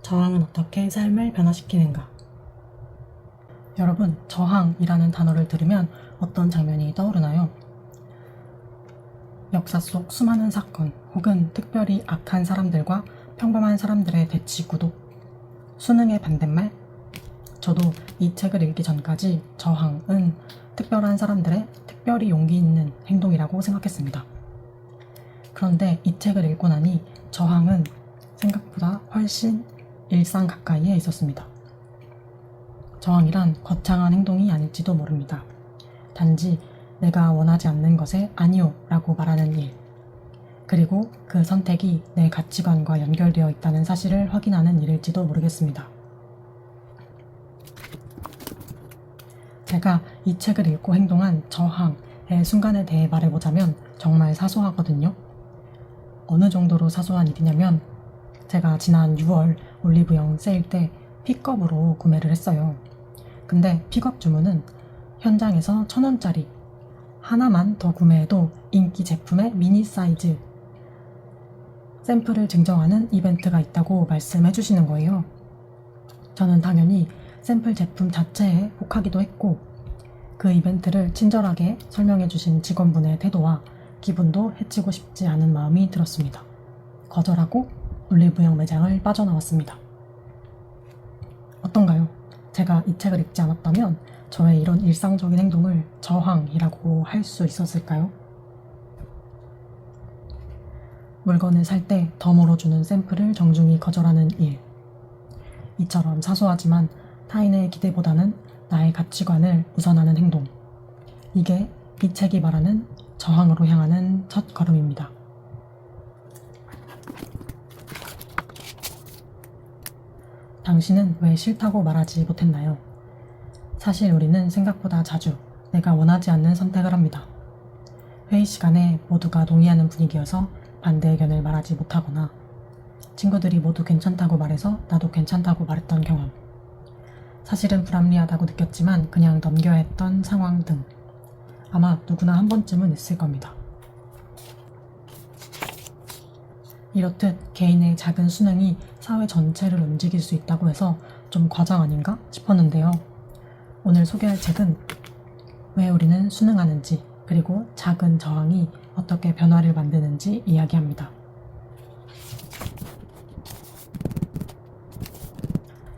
저항은 어떻게 삶을 변화시키는가? 여러분, 저항이라는 단어를 들으면 어떤 장면이 떠오르나요? 역사 속 수많은 사건 혹은 특별히 악한 사람들과 평범한 사람들의 대치구도, 수능의 반대말? 저도 이 책을 읽기 전까지 저항은 특별한 사람들의 특별히 용기 있는 행동이라고 생각했습니다. 그런데 이 책을 읽고 나니 저항은 생각보다 훨씬 일상 가까이에 있었습니다. 저항이란 거창한 행동이 아닐지도 모릅니다. 단지 내가 원하지 않는 것에 아니요 라고 말하는 일, 그리고 그 선택이 내 가치관과 연결되어 있다는 사실을 확인하는 일일지도 모르겠습니다. 제가 이 책을 읽고 행동한 저항의 순간에 대해 말해보자면 정말 사소하거든요. 어느 정도로 사소한 일이냐면 제가 지난 6월 올리브영 세일 때 픽업으로 구매를 했어요. 근데 픽업 주문은 현장에서 1,000원짜리 하나만 더 구매해도 인기 제품의 미니 사이즈 샘플을 증정하는 이벤트가 있다고 말씀해 주시는 거예요. 저는 당연히 샘플 제품 자체에 혹하기도 했고 그 이벤트를 친절하게 설명해 주신 직원분의 태도와 기분도 해치고 싶지 않은 마음이 들었습니다. 거절하고 올리브영 매장을 빠져나왔습니다. 어떤가요? 제가 이 책을 읽지 않았다면 저의 이런 일상적인 행동을 저항이라고 할 수 있었을까요? 물건을 살 때 덤으로 주는 샘플을 정중히 거절하는 일. 이처럼 사소하지만 타인의 기대보다는 나의 가치관을 우선하는 행동. 이게 이 책이 말하는 저항으로 향하는 첫 걸음입니다. 당신은 왜 싫다고 말하지 못했나요? 사실 우리는 생각보다 자주 내가 원하지 않는 선택을 합니다. 회의 시간에 모두가 동의하는 분위기여서 반대 의견을 말하지 못하거나 친구들이 모두 괜찮다고 말해서 나도 괜찮다고 말했던 경험. 사실은 불합리하다고 느꼈지만 그냥 넘겨야 했던 상황 등 아마 누구나 한 번쯤은 있을 겁니다. 이렇듯 개인의 작은 수능이 사회 전체를 움직일 수 있다고 해서 좀 과장 아닌가 싶었는데요. 오늘 소개할 책은 왜 우리는 수능하는지 그리고 작은 저항이 어떻게 변화를 만드는지 이야기합니다.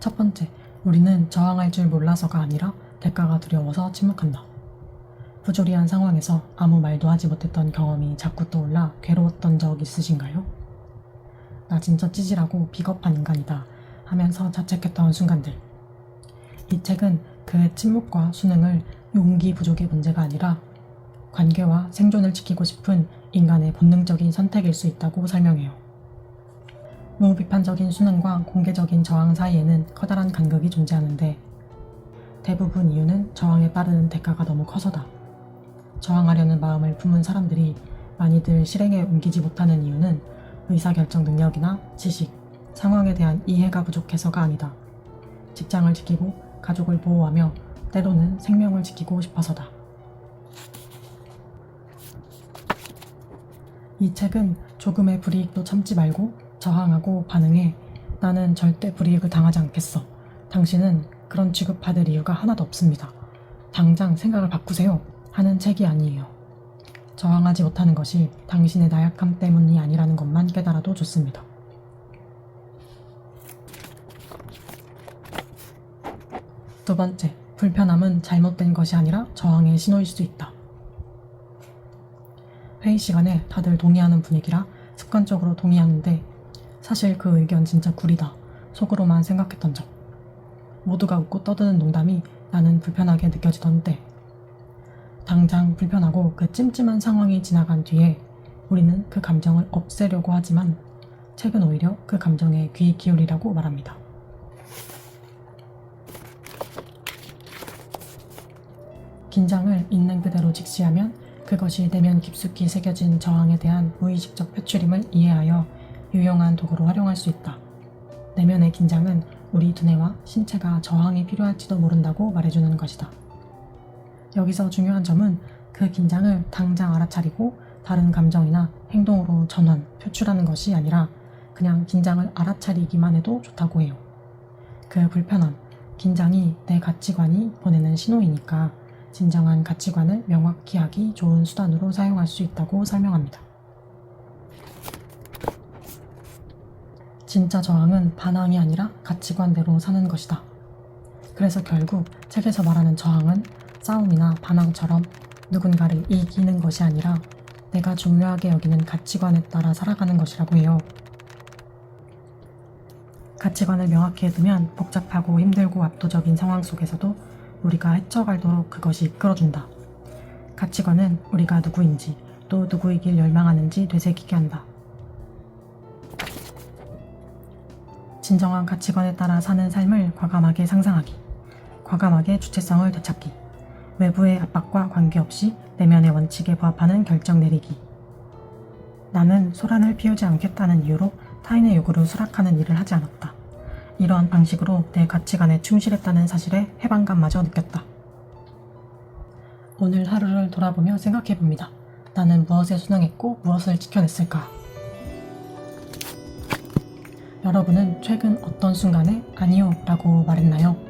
첫 번째, 우리는 저항할 줄 몰라서가 아니라 대가가 두려워서 침묵한다. 부조리한 상황에서 아무 말도 하지 못했던 경험이 자꾸 떠올라 괴로웠던 적 있으신가요? 나 진짜 찌질하고 비겁한 인간이다 하면서 자책했던 순간들. 이 책은 그 침묵과 수능을 용기 부족의 문제가 아니라 관계와 생존을 지키고 싶은 인간의 본능적인 선택일 수 있다고 설명해요. 무비판적인 수능과 공개적인 저항 사이에는 커다란 간극이 존재하는데 대부분 이유는 저항에 따르는 대가가 너무 커서다. 저항하려는 마음을 품은 사람들이 많이들 실행에 옮기지 못하는 이유는 의사결정 능력이나 지식, 상황에 대한 이해가 부족해서가 아니다. 직장을 지키고 가족을 보호하며 때로는 생명을 지키고 싶어서다. 이 책은 조금의 불이익도 참지 말고 저항하고 반응해 나는 절대 불이익을 당하지 않겠어. 당신은 그런 취급받을 이유가 하나도 없습니다. 당장 생각을 바꾸세요. 하는 책이 아니에요. 저항하지 못하는 것이 당신의 나약함 때문이 아니라는 것만 깨달아도 좋습니다. 두 번째, 불편함은 잘못된 것이 아니라 저항의 신호일 수 있다. 회의 시간에 다들 동의하는 분위기라 습관적으로 동의하는데 사실 그 의견 진짜 구리다. 속으로만 생각했던 적. 모두가 웃고 떠드는 농담이 나는 불편하게 느껴지던 때. 당장 불편하고 그 찜찜한 상황이 지나간 뒤에 우리는 그 감정을 없애려고 하지만 책은 오히려 그 감정에 귀 기울이라고 말합니다. 긴장을 있는 그대로 직시하면 그것이 내면 깊숙이 새겨진 저항에 대한 무의식적 표출임을 이해하여 유용한 도구로 활용할 수 있다. 내면의 긴장은 우리 두뇌와 신체가 저항이 필요할지도 모른다고 말해주는 것이다. 여기서 중요한 점은 그 긴장을 당장 알아차리고 다른 감정이나 행동으로 전환, 표출하는 것이 아니라 그냥 긴장을 알아차리기만 해도 좋다고 해요. 그 불편함, 긴장이 내 가치관이 보내는 신호이니까 진정한 가치관을 명확히 하기 좋은 수단으로 사용할 수 있다고 설명합니다. 진짜 저항은 반항이 아니라 가치관대로 사는 것이다. 그래서 결국 책에서 말하는 저항은 싸움이나 반항처럼 누군가를 이기는 것이 아니라 내가 중요하게 여기는 가치관에 따라 살아가는 것이라고 해요. 가치관을 명확히 해두면 복잡하고 힘들고 압도적인 상황 속에서도 우리가 헤쳐갈도록 그것이 이끌어준다. 가치관은 우리가 누구인지 또 누구이길 열망하는지 되새기게 한다. 진정한 가치관에 따라 사는 삶을 과감하게 상상하기, 과감하게 주체성을 되찾기, 외부의 압박과 관계없이 내면의 원칙에 부합하는 결정 내리기. 나는 소란을 피우지 않겠다는 이유로 타인의 요구를 수락하는 일을 하지 않았다. 이러한 방식으로 내 가치관에 충실했다는 사실에 해방감마저 느꼈다. 오늘 하루를 돌아보며 생각해봅니다. 나는 무엇에 순응했고 무엇을 지켜냈을까? 여러분은 최근 어떤 순간에 아니요 라고 말했나요?